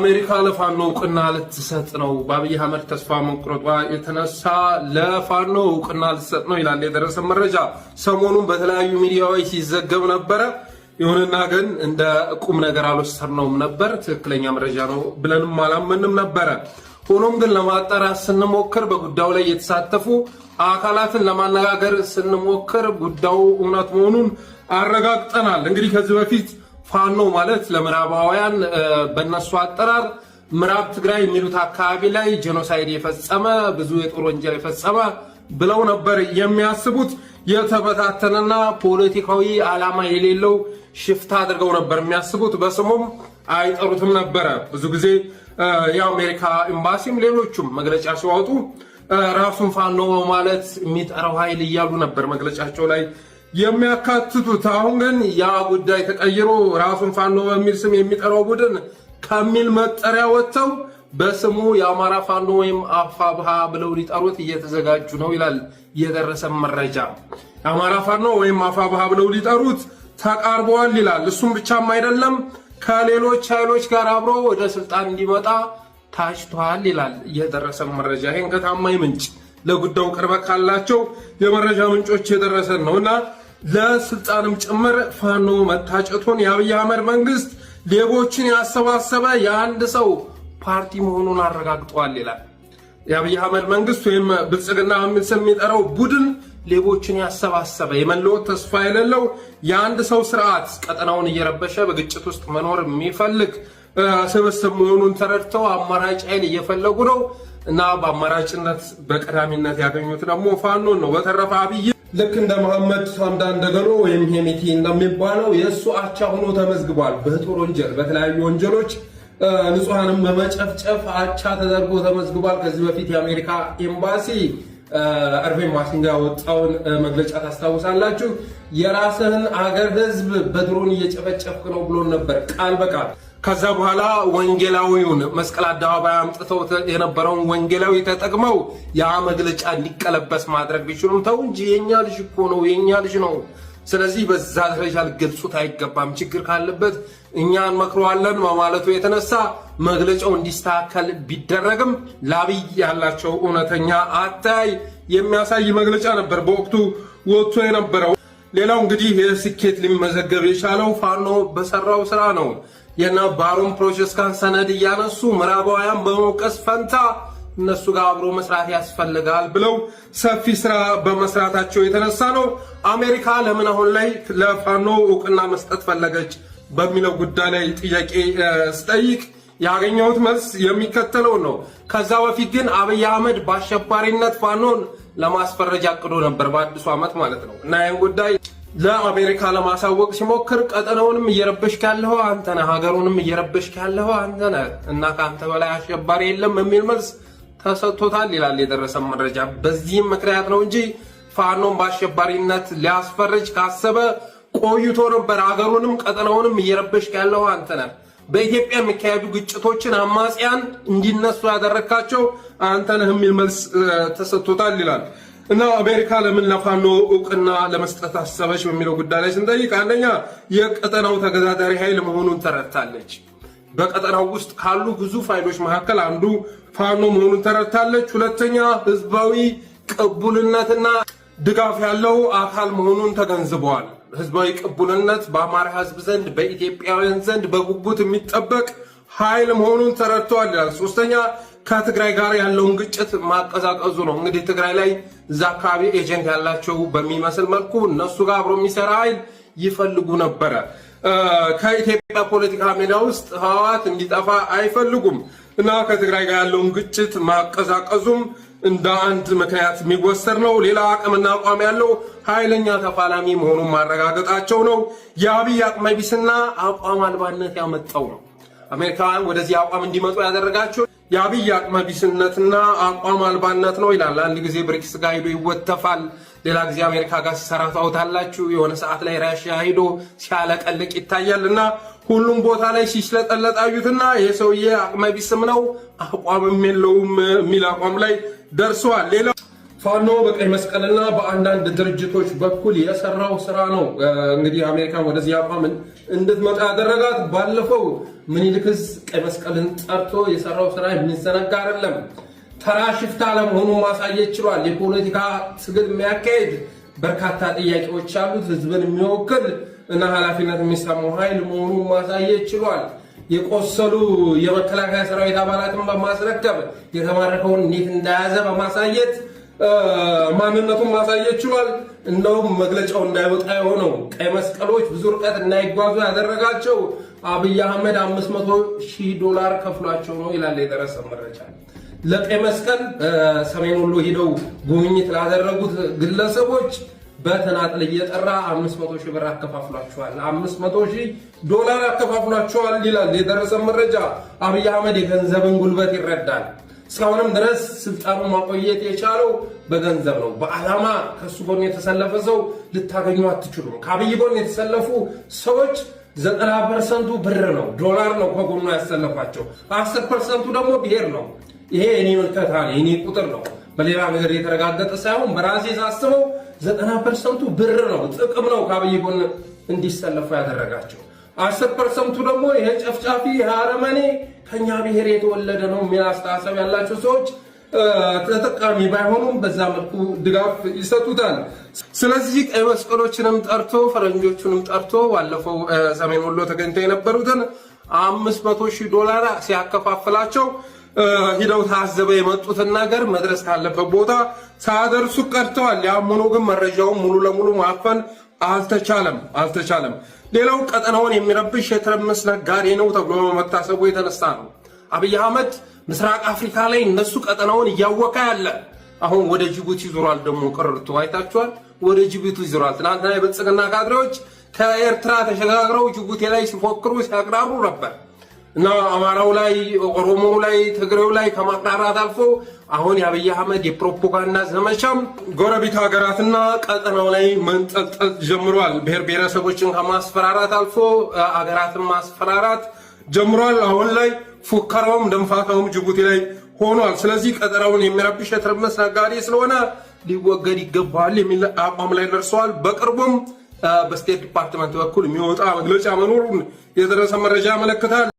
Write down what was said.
አሜሪካ ለፋኖ እውቅና ልትሰጥ ነው። በአብይ አህመድ ተስፋ መቁረጧ የተነሳ ለፋኖ እውቅና ልትሰጥ ነው ይላል የደረሰ መረጃ። ሰሞኑን በተለያዩ ሚዲያዎች ሲዘገብ ነበረ። ይሁንና ግን እንደ ቁም ነገር አልወሰድነውም ነበር። ትክክለኛ መረጃ ነው ብለንም አላመንም ነበረ። ሆኖም ግን ለማጣራት ስንሞክር በጉዳዩ ላይ የተሳተፉ አካላትን ለማነጋገር ስንሞክር ጉዳዩ እውነት መሆኑን አረጋግጠናል። እንግዲህ ከዚህ በፊት ፋኖ ማለት ለምዕራባውያን በእነሱ አጠራር ምዕራብ ትግራይ የሚሉት አካባቢ ላይ ጄኖሳይድ የፈጸመ ብዙ የጦር ወንጀል የፈጸመ ብለው ነበር የሚያስቡት። የተበታተነና ፖለቲካዊ ዓላማ የሌለው ሽፍታ አድርገው ነበር የሚያስቡት። በስሙም አይጠሩትም ነበረ። ብዙ ጊዜ የአሜሪካ ኤምባሲም ሌሎቹም መግለጫ ሲወጡ ራሱን ፋኖ ማለት የሚጠራው ኃይል እያሉ ነበር መግለጫቸው ላይ የሚያካትቱት። አሁን ግን ያ ጉዳይ ተቀይሮ ራሱን ፋኖ በሚል ስም የሚጠራው ቡድን ከሚል መጠሪያ ወጥተው በስሙ የአማራ ፋኖ ወይም አፋብሃ ብለው ሊጠሩት እየተዘጋጁ ነው ይላል የደረሰ መረጃ። የአማራ ፋኖ ወይም አፋብሃ ብለው ሊጠሩት ተቃርበዋል ይላል። እሱም ብቻም አይደለም ከሌሎች ኃይሎች ጋር አብሮ ወደ ስልጣን እንዲመጣ ታጭቷል ይላል የደረሰ መረጃ። ይሄን ከታማኝ ምንጭ ለጉዳዩ ቅርበት ካላቸው የመረጃ ምንጮች የደረሰን ነውና ለስልጣንም ጭምር ፋኖ መታጨቱን የአብይ አህመድ መንግስት ሌቦችን ያሰባሰበ የአንድ ሰው ፓርቲ መሆኑን አረጋግጧል ይላል። የአብይ አህመድ መንግስት ወይም ብልጽግና የሚል ስም የሚጠራው ቡድን ሌቦችን ያሰባሰበ የመለወጥ ተስፋ የሌለው የአንድ ሰው ስርዓት ቀጠናውን እየረበሸ በግጭት ውስጥ መኖር የሚፈልግ ስብስብ መሆኑን ተረድተው አማራጭ ኃይል እየፈለጉ ነው እና በአማራጭነት በቀዳሚነት ያገኙት ደግሞ ፋኖን ነው። በተረፈ አብይ ልክ እንደ መሐመድ ሐምዳን ደገሎ ወይም ሄሜቲ እንደሚባለው የእሱ አቻ ሆኖ ተመዝግቧል። በጦር ወንጀል በተለያዩ ወንጀሎች ንጹሃንም በመጨፍጨፍ አቻ ተደርጎ ተመዝግቧል። ከዚህ በፊት የአሜሪካ ኤምባሲ አርቬን ማሲንጋ ወጣውን መግለጫ ታስታውሳላችሁ። የራስህን አገር ህዝብ በድሮን እየጨፈጨፍክ ነው ብሎ ነበር ቃል በቃል። ከዛ በኋላ ወንጌላዊውን መስቀል አደባባይ አምጥተው የነበረውን ወንጌላዊ ተጠቅመው ያ መግለጫ እንዲቀለበስ ማድረግ ቢችሉም ተው እንጂ የኛ ልጅ እኮ ነው የኛ ልጅ ነው። ስለዚህ በዛ ደረጃ ልገልጹት አይገባም። ችግር ካለበት እኛ እንመክረዋለን በማለቱ የተነሳ መግለጫው እንዲስተካከል ቢደረግም ለአብይ ያላቸው እውነተኛ አታይ የሚያሳይ መግለጫ ነበር በወቅቱ ወጥቶ የነበረው። ሌላው እንግዲህ የስኬት ሊመዘገብ የቻለው ፋኖ በሰራው ስራ ነው። የነባሩን ፕሮጀክት ሰነድ እያነሱ ምዕራባውያን በመውቀስ ፈንታ እነሱ ጋር አብሮ መስራት ያስፈልጋል ብለው ሰፊ ስራ በመስራታቸው የተነሳ ነው። አሜሪካ ለምን አሁን ላይ ለፋኖ እውቅና መስጠት ፈለገች በሚለው ጉዳይ ላይ ጥያቄ ስጠይቅ ያገኘሁት መልስ የሚከተለው ነው። ከዛ በፊት ግን አብይ አህመድ በአሸባሪነት ፋኖን ለማስፈረጅ አቅዶ ነበር በአዲሱ ዓመት ማለት ነው እና ይህን ጉዳይ ለአሜሪካ ለማሳወቅ ሲሞክር ቀጠናውንም እየረበሽክ ያለኸው አንተ ነህ፣ ሀገሩንም እየረበሽክ ያለኸው አንተ ነህ እና ከአንተ በላይ አሸባሪ የለም የሚል መልስ ተሰጥቶታል ይላል የደረሰ መረጃ። በዚህም ምክንያት ነው እንጂ ፋኖን በአሸባሪነት ሊያስፈርጅ ካሰበ ቆይቶ ነበር። ሀገሩንም ቀጠናውንም እየረበሽክ ያለኸው አንተ ነህ። በኢትዮጵያ የሚካሄዱ ግጭቶችን አማጽያን እንዲነሱ ያደረካቸው አንተ ነህ የሚል መልስ ተሰጥቶታል ይላል። እና አሜሪካ ለምን ለፋኖ እውቅና ለመስጠት አሰበች በሚለው ጉዳይ ላይ ስንጠይቅ አንደኛ የቀጠናው ተገዳዳሪ ኃይል መሆኑን ተረድታለች። በቀጠናው ውስጥ ካሉ ግዙፍ ኃይሎች መካከል አንዱ ፋኖ መሆኑን ተረድታለች። ሁለተኛ ህዝባዊ ቅቡልነትና ድጋፍ ያለው አካል መሆኑን ተገንዝበዋል። ህዝባዊ ቅቡልነት በአማራ ህዝብ ዘንድ በኢትዮጵያውያን ዘንድ በጉጉት የሚጠበቅ ኃይል መሆኑን ተረድተዋል ይላል። ሶስተኛ ከትግራይ ጋር ያለውን ግጭት ማቀዛቀዙ ነው። እንግዲህ ትግራይ ላይ እዛ አካባቢ ኤጀንት ያላቸው በሚመስል መልኩ እነሱ ጋር አብሮ የሚሰራ ኃይል ይፈልጉ ነበረ። ከኢትዮጵያ ፖለቲካ ሜዳ ውስጥ ህወሓት እንዲጠፋ አይፈልጉም እና ከትግራይ ጋር ያለውን ግጭት ማቀዛቀዙም እንደ አንድ ምክንያት የሚወሰድ ነው። ሌላ አቅምና አቋም ያለው ኃይለኛ ተፋላሚ መሆኑን ማረጋገጣቸው ነው። የአብይ አቅመቢስና አቋም አልባነት ያመጣው ነው። አሜሪካውያን ወደዚህ አቋም እንዲመጡ ያደረጋቸው የአብይ አቅመቢስነትና አቋም አልባነት ነው ይላል። አንድ ጊዜ ብሪክስ ጋር ሄዶ ይወተፋል፣ ሌላ ጊዜ አሜሪካ ጋር ሲሰራ ታውታላችሁ። የሆነ ሰዓት ላይ ራሽያ ሄዶ ሲያለቀልቅ ይታያል እና ሁሉም ቦታ ላይ ሲሽለጠለጣዩትና የሰውዬ አቅመቢስም ነው አቋምም የለውም የሚል አቋም ላይ ደርሰዋል። ሌላ ፋኖ በቀይ መስቀልና በአንዳንድ ድርጅቶች በኩል የሰራው ስራ ነው እንግዲህ አሜሪካ ወደዚህ አቋም እንድትመጣ ያደረጋት ባለፈው ምኒልክስ ቀይ መስቀልን ጠርቶ የሰራው ስራ የሚዘነጋ አይደለም። ተራ ሽፍታ ለመሆኑን ማሳየት ችሏል። የፖለቲካ ትግል የሚያካሄድ በርካታ ጥያቄዎች አሉት። ህዝብን የሚወክል እና ኃላፊነት የሚሰማው ኃይል መሆኑን ማሳየት ችሏል። የቆሰሉ የመከላከያ ሰራዊት አባላትን በማስረከብ የተማረከውን እንዴት እንደያዘ በማሳየት ማንነቱን ማሳየት ችሏል። እንደውም መግለጫው እንዳይወጣ የሆነው ቀይ መስቀሎች ብዙ ርቀት እንዳይጓዙ ያደረጋቸው አብይ አህመድ $500,000 ከፍሏቸው ነው ይላል የደረሰ መረጃ። ለቀይ መስቀል ሰሜን ወሎ ሄደው ጉብኝት ላደረጉት ግለሰቦች በተናጥል እየጠራ $500,000 አከፋፍሏቸዋል። $500,000 አከፋፍሏቸዋል ይላል የደረሰ መረጃ። አብይ አህመድ የገንዘብን ጉልበት ይረዳል። እስካሁንም ድረስ ስልጣኑን ማቆየት የቻለው በገንዘብ ነው። በዓላማ ከሱ ጎን የተሰለፈ ሰው ልታገኙ አትችሉም። ከአብይ ጎን የተሰለፉ ሰዎች 90% ብር ነው፣ ዶላር ነው ከጎኑ ያሰለፋቸው። 10% ደግሞ ብሔር ነው። ይሄ እኔ መልከታ ነው፣ እኔ ቁጥር ነው፣ በሌላ ነገር የተረጋገጠ ሳይሆን በራሴ ሳስበው 90% ብር ነው፣ ጥቅም ነው ከአብይ ጎን እንዲሰለፉ ያደረጋቸው። 10% ደግሞ ይሄ ጨፍጫፊ አረመኔ ከኛ ብሔር የተወለደ ነው የሚል አስተሳሰብ ያላቸው ሰዎች ተጠቃሚ ባይሆኑም በዛ መልኩ ድጋፍ ይሰጡታል። ስለዚህ ቀይ መስቀሎችንም ጠርቶ ፈረንጆቹንም ጠርቶ ባለፈው ሰሜን ወሎ ተገኝተው የነበሩትን $500,000 ሲያከፋፍላቸው ሂደው ታዘበ የመጡትን ነገር መድረስ ካለበት ቦታ ሳያደርሱ ቀርተዋል። ያም ሆኖ ግን መረጃውን ሙሉ ለሙሉ ማፈን አልተቻለም። ሌላው ቀጠናውን የሚረብሽ የትርምስ ነጋዴ ነው ተብሎ በመታሰቡ የተነሳ ነው። አብይ አህመድ ምስራቅ አፍሪካ ላይ እነሱ ቀጠናውን እያወቀ ያለ አሁን ወደ ጅቡቲ ዙሯል። ደግሞ ቅርርቱ አይታችኋል። ወደ ጅቡቲ ዙሯል። ትናንትና የብልጽግና ካድሬዎች ከኤርትራ ተሸጋግረው ጅቡቲ ላይ ሲፎክሩ ሲያቅራሩ ነበር እና አማራው ላይ፣ ኦሮሞው ላይ፣ ትግሬው ላይ ከማቅራራት አልፎ አሁን የአብይ አህመድ የፕሮፓጋንዳ ዘመቻም ጎረቤት ሀገራትና ቀጠናው ላይ መንጠልጠል ጀምሯል። ብሔር ብሔረሰቦችን ከማስፈራራት አልፎ አገራትን ማስፈራራት ጀምሯል። አሁን ላይ ፉከራውም ደንፋታውም ጅቡቲ ላይ ሆኗል። ስለዚህ ቀጠናውን የሚረብሽ የትርምስ ነጋዴ ስለሆነ ሊወገድ ይገባል የሚል አቋም ላይ ደርሰዋል። በቅርቡም በስቴት ዲፓርትመንት በኩል የሚወጣ መግለጫ መኖሩን የደረሰ መረጃ ያመለክታል።